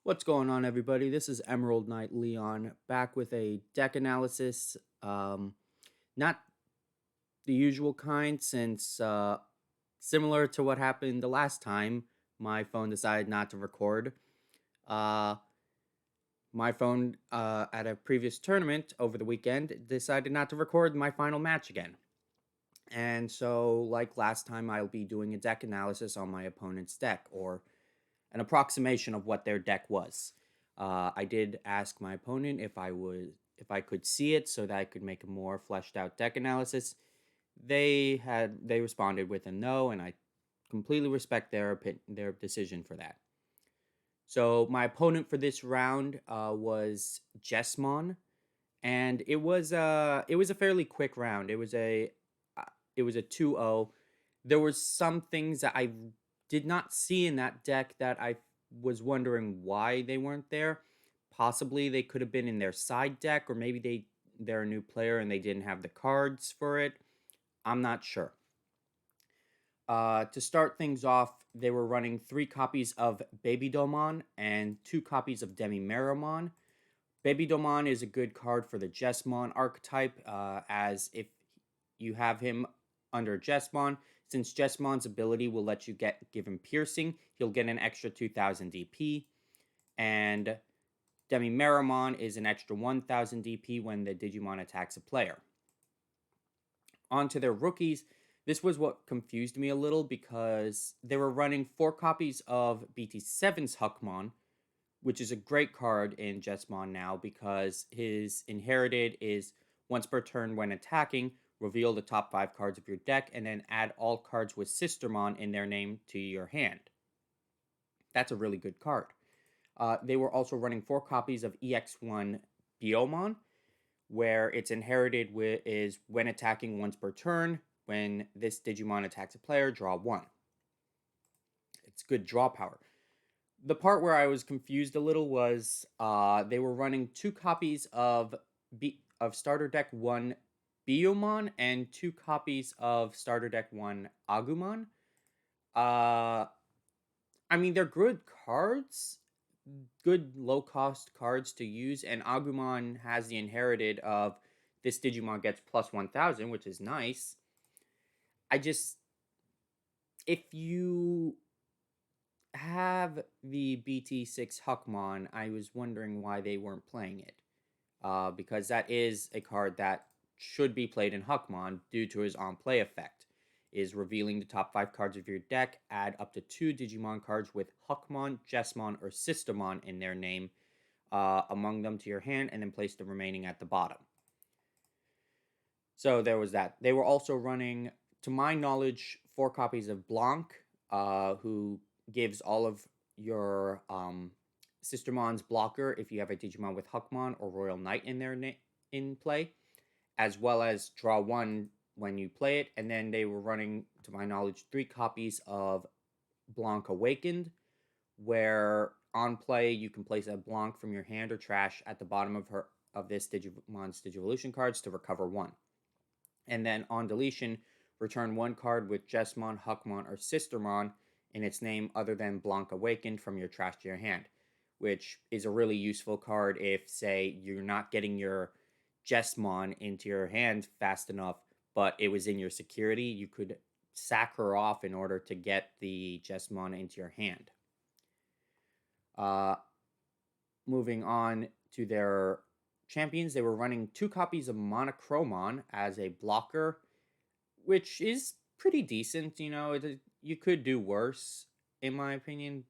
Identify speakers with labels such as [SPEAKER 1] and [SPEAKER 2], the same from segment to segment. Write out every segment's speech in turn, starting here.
[SPEAKER 1] What's going on, everybody? This is Emerald Knight Leon back with a deck analysis. Not the usual kind, since similar to what happened the last time, my phone decided not to record. Uh, my phone at a previous tournament over the weekend decided not to record my final match again. And so, like last time, I'll be doing a deck analysis on my opponent's deck, or an approximation of what their deck was. I did ask my opponent if I could see it so that I could make a more fleshed out deck analysis. They responded with a no, and I completely respect their decision for that. So my opponent for this round was Jesmon, and it was a fairly quick round. Uh, it was a 2-0. There were some things that I did not see in that deck that I was wondering why they weren't there. Possibly they could have been in their side deck, or maybe they're a new player and they didn't have the cards for it. I'm not sure. To start things off, they were running 3 copies of Baby Domon and 2 copies of Demi Meramon. Baby Domon is a good card for the Jesmon archetype, as if you have him under Jesmon, since Jesmon's ability will let you give him piercing, he'll get an extra 2000 DP, and Demi Meramon is an extra 1000 DP when the Digimon attacks a player. On to their rookies. This was what confused me a little because they were running 4 copies of BT-7's Huckmon, which is a great card in Jesmon now because his inherited is once per turn when attacking, reveal the top 5 cards of your deck, and then add all cards with Sistermon in their name to your hand. That's a really good card. They were also running 4 copies of EX1 Biomon, where its inherited is when attacking once per turn. When this Digimon attacks a player, draw 1. It's good draw power. The part where I was confused a little was they were running 2 copies of Starter Deck 1 Biomon and 2 copies of Starter Deck 1 Agumon. I mean, they're good cards, good low-cost cards to use, and Agumon has the inherited of this Digimon gets plus 1000, which is nice. If you have the BT-6 Huckmon, I was wondering why they weren't playing it. Because that is a card that should be played in Huckmon due to his on-play effect. Is revealing the top 5 cards of your deck, add up to 2 Digimon cards with Huckmon, Jesmon, or Sistermon in their name among them to your hand, and then place the remaining at the bottom. So there was that. They were also running, to my knowledge, 4 copies of Blanc, who gives all of your Sistermon's blocker if you have a Digimon with Huckmon or Royal Knight in their in play, as well as draw 1 when you play it. And then they were running, to my knowledge, 3 copies of Blanc Awakened, where on play you can place a Blanc from your hand or trash at the bottom of this Digimon's Digivolution cards to recover 1. And then on deletion, return 1 card with Jesmon, Huckmon, or Sistermon in its name other than Blanc Awakened from your trash to your hand, which is a really useful card if, say, you're not getting your Jesmon into your hand fast enough, but it was in your security. You could sack her off in order to get the Jesmon into your hand. Moving on to their champions, they were running 2 copies of Monochromon as a blocker, which is pretty decent. You know, you could do worse, in my opinion.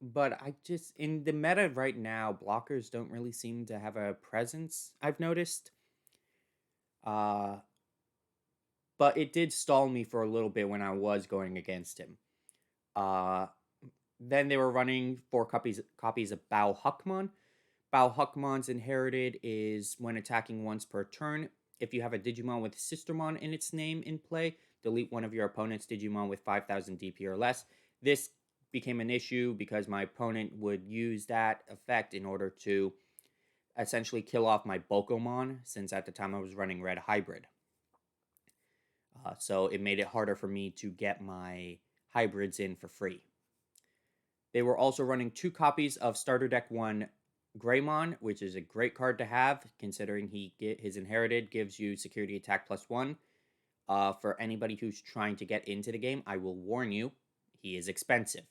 [SPEAKER 1] But in the meta right now, blockers don't really seem to have a presence, I've noticed. But it did stall me for a little bit when I was going against him. Then they were running 4 copies of Bao Huckmon. Bao Huckmon's inherited is when attacking once per turn. If you have a Digimon with Sistermon in its name in play, delete one of your opponent's Digimon with 5000 DP or less. This became an issue because my opponent would use that effect in order to essentially kill off my Bokomon, since at the time I was running Red Hybrid. So it made it harder for me to get my hybrids in for free. They were also running 2 copies of Starter Deck 1 Greymon, which is a great card to have, considering his inherited gives you security attack +1. For anybody who's trying to get into the game, I will warn you, he is expensive.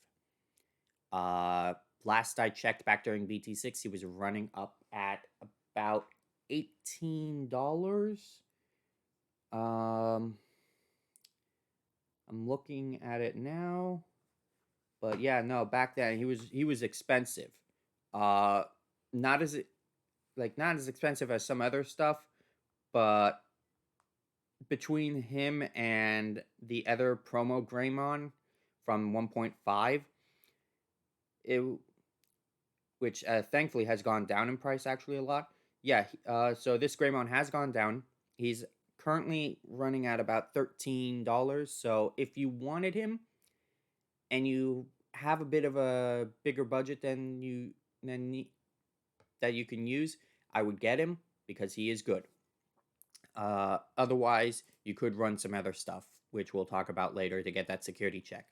[SPEAKER 1] Uh, Last I checked back during BT6, he was running up at about $18. I'm looking at it now, but yeah, no, back then he was expensive. Uh, not as not as expensive as some other stuff, but between him and the other promo Greymon from 1.5, it which thankfully has gone down in price actually a lot. Yeah, so this Greymon has gone down. He's currently running at about $13. So if you wanted him and you have a bit of a bigger budget than that you can use, I would get him because he is good. Otherwise, you could run some other stuff, which we'll talk about later to get that security check.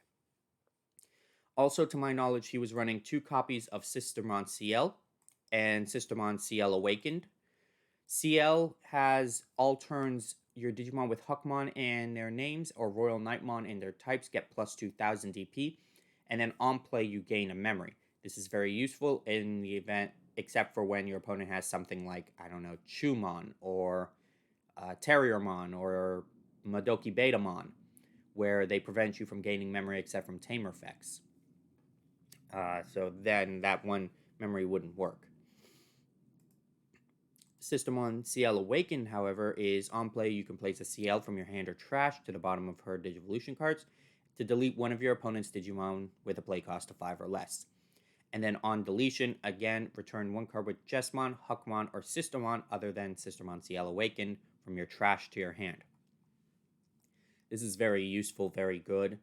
[SPEAKER 1] Also, to my knowledge, he was running 2 copies of Sistermon CL and Sistermon CL Awakened. CL has all turns your Digimon with Huckmon and their names or Royal Knightmon and their types get plus 2000 DP, and then on play you gain a memory. This is very useful in the event, except for when your opponent has something like, I don't know, Chumon or Terriermon or Madoki Betamon, where they prevent you from gaining memory except from Tamer effects. So then that one memory wouldn't work. Systemon CL Awakened, however, is on play. You can place a CL from your hand or trash to the bottom of her Digivolution cards to delete one of your opponent's Digimon with a play cost of 5 or less. And then on deletion, again, return 1 card with Jesmon, Huckmon, or Systemon other than Systemon CL Awakened from your trash to your hand. This is very useful, very good.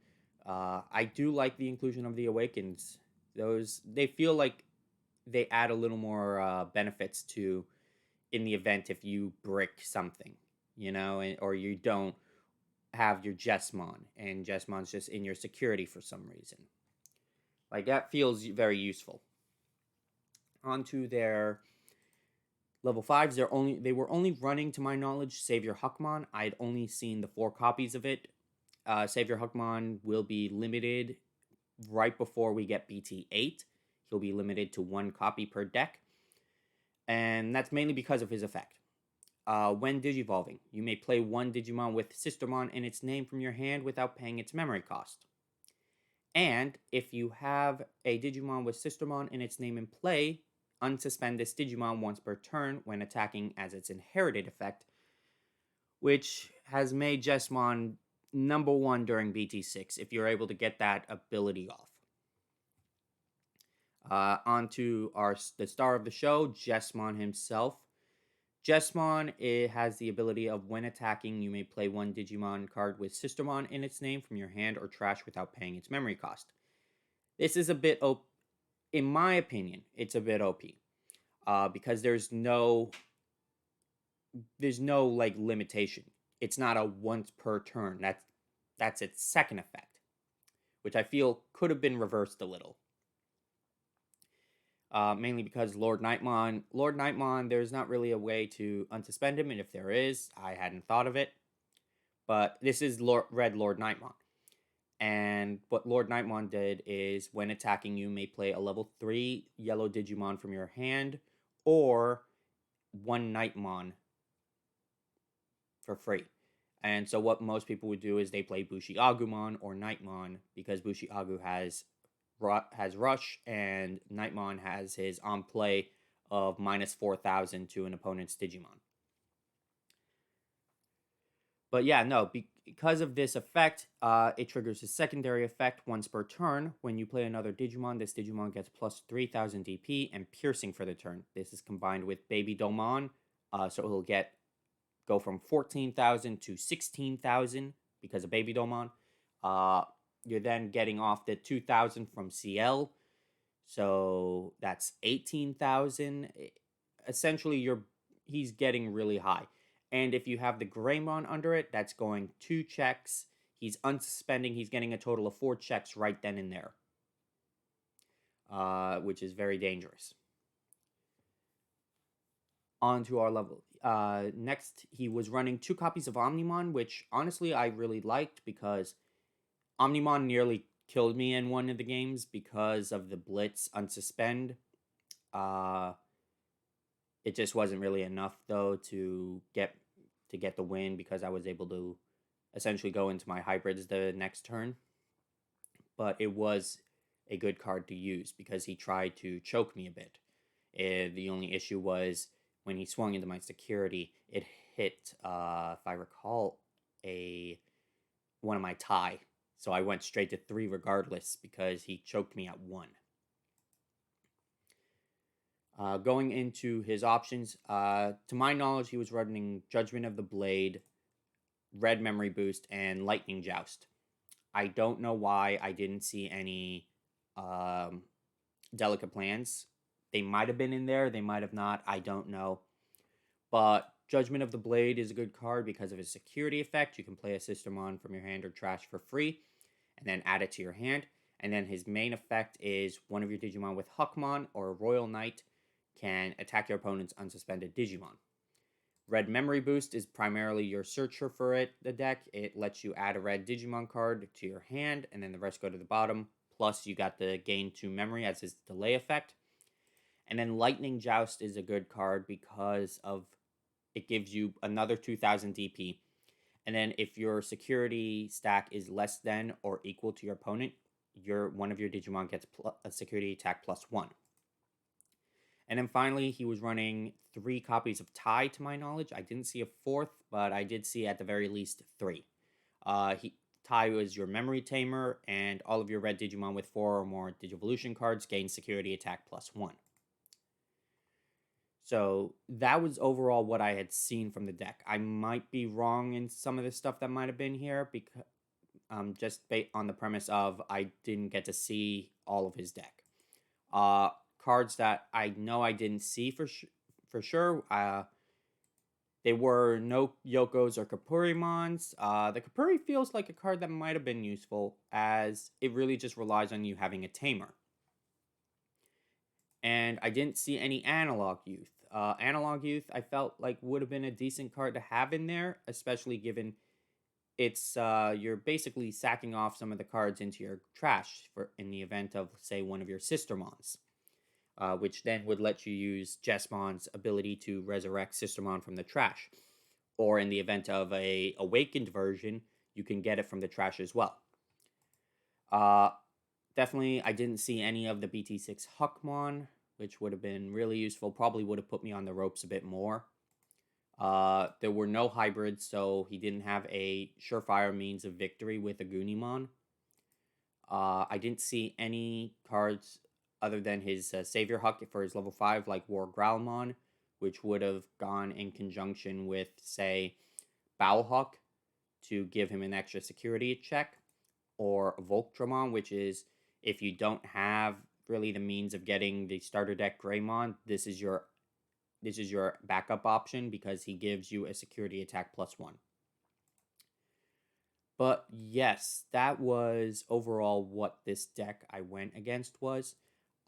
[SPEAKER 1] I do like the inclusion of the Awakens. They feel like they add a little more benefits to in the event if you brick something, or you don't have your Jesmon and Jesmon's just in your security for some reason. Like that feels very useful. Onto their level 5s, they were only running, to my knowledge, Savior Huckmon. I'd only seen the 4 copies of it. Savior Huckmon will be limited right before we get BT-8. He'll be limited to 1 copy per deck, and that's mainly because of his effect. When Digivolving, you may play 1 Digimon with Sistermon in its name from your hand without paying its memory cost. And if you have a Digimon with Sistermon in its name in play, unsuspend this Digimon once per turn when attacking as its inherited effect, which has made Jesmon number 1 during BT6 if you're able to get that ability off. On to the star of the show, Jesmon himself. Jesmon, it has the ability of when attacking, you may play 1 Digimon card with Sistermon in its name from your hand or trash without paying its memory cost. This is a bit in my opinion, it's a bit OP. Because there's no like limitation. It's not a once per turn. That's its second effect, which I feel could have been reversed a little. Mainly because Lord Knightmon, there's not really a way to unsuspend him, and if there is, I hadn't thought of it. But this is Red Lord Knightmon. And what Lord Knightmon did is, when attacking, you may play a level 3 yellow Digimon from your hand, or 1 Knightmon for free. And so what most people would do is they play Bushi Agumon or Knightmon, because Bushi Agu has Rush, and Knightmon has his on play of minus 4,000 to an opponent's Digimon. But yeah, no, because of this effect, it triggers a secondary effect once per turn. When you play another Digimon, this Digimon gets plus 3,000 DP and piercing for the turn. This is combined with Baby Domon, so he'll go from 14,000 to 16,000 because of Baby Domon. You're then getting off the 2,000 from CL, so that's 18,000. Essentially, he's getting really high. And if you have the Greymon under it, that's going 2 checks. He's unsuspending. He's getting a total of 4 checks right then and there. which is very dangerous. On to our level. Next, he was running 2 copies of Omnimon, which honestly I really liked because Omnimon nearly killed me in one of the games because of the Blitz unsuspend. Uh, it just wasn't really enough though to get the win because I was able to essentially go into my hybrids the next turn. But it was a good card to use because he tried to choke me a bit. The only issue was when he swung into my security, it hit, if I recall, one of my tie. So I went straight to 3 regardless because he choked me at 1. Going into his options, to my knowledge, he was running Judgment of the Blade, Red Memory Boost, and Lightning Joust. I don't know why I didn't see any Delicate Plans. They might have been in there, they might have not, I don't know. But Judgment of the Blade is a good card because of his security effect. You can play a Systemon from your hand or trash for free, and then add it to your hand. And then his main effect is one of your Digimon with Huckmon or a Royal Knight can attack your opponent's unsuspended Digimon. Red Memory Boost is primarily your searcher for the deck. It lets you add a red Digimon card to your hand, and then the rest go to the bottom. Plus, you got the gain 2 memory as his delay effect. And then Lightning Joust is a good card because of it gives you another 2000 DP. And then if your security stack is less than or equal to your opponent, one of your Digimon gets a security attack +1. And then finally, he was running 3 copies of Tai, to my knowledge. I didn't see a 4th, but I did see at the very least 3. Tai was your Memory Tamer, and all of your red Digimon with 4 or more Digivolution cards gain security attack +1. So that was overall what I had seen from the deck. I might be wrong in some of the stuff that might have been here because just on the premise of I didn't get to see all of his deck. Cards that I know I didn't see for sure. They were no Yokos or Kapurimons. The Kapuri feels like a card that might have been useful as it really just relies on you having a Tamer. And I didn't see any Analog Youth. Analog Youth, I felt like would have been a decent card to have in there, especially given it's you're basically sacking off some of the cards into your trash for in the event of, say, one of your Sistermons, which then would let you use Jesmon's ability to resurrect Sistermon from the trash. Or in the event of a awakened version, you can get it from the trash as well. Definitely, I didn't see any of the BT-6 Huckmon, which would have been really useful. Probably would have put me on the ropes a bit more. There were no hybrids, so he didn't have a surefire means of victory with a Gunimon. I didn't see any cards other than his Savior Huck for his level 5, like War Growlmon, which would have gone in conjunction with, say, Bowlhawk to give him an extra security check, or Voltramon, which is if you don't have really the means of getting the starter deck Greymon, this is your backup option because he gives you a security attack +1. But yes, that was overall what this deck I went against was.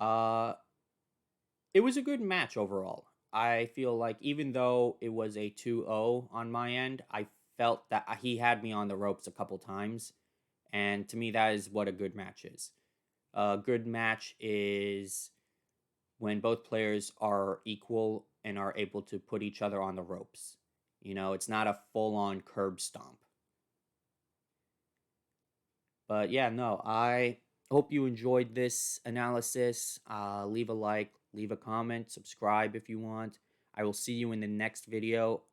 [SPEAKER 1] It was a good match overall. I feel like even though it was a 2-0 on my end, I felt that he had me on the ropes a couple times. And to me, that is what a good match is. A good match is when both players are equal and are able to put each other on the ropes. You know, it's not a full-on curb stomp. But yeah, no, I hope you enjoyed this analysis. Leave a like, leave a comment, subscribe if you want. I will see you in the next video.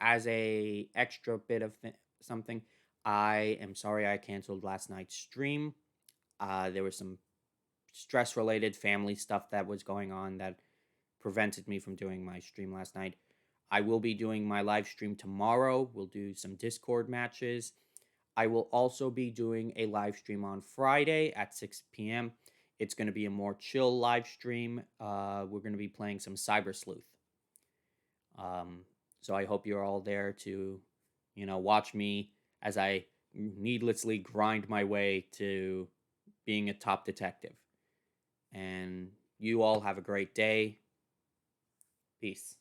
[SPEAKER 1] As a extra bit of something, I am sorry I canceled last night's stream. There was some stress-related family stuff that was going on that prevented me from doing my stream last night. I will be doing my live stream tomorrow. We'll do some Discord matches. I will also be doing a live stream on Friday at 6 p.m. It's going to be a more chill live stream. We're going to be playing some Cyber Sleuth. So I hope you're all there to, watch me as I needlessly grind my way to being a top detective. You all have a great day. Peace.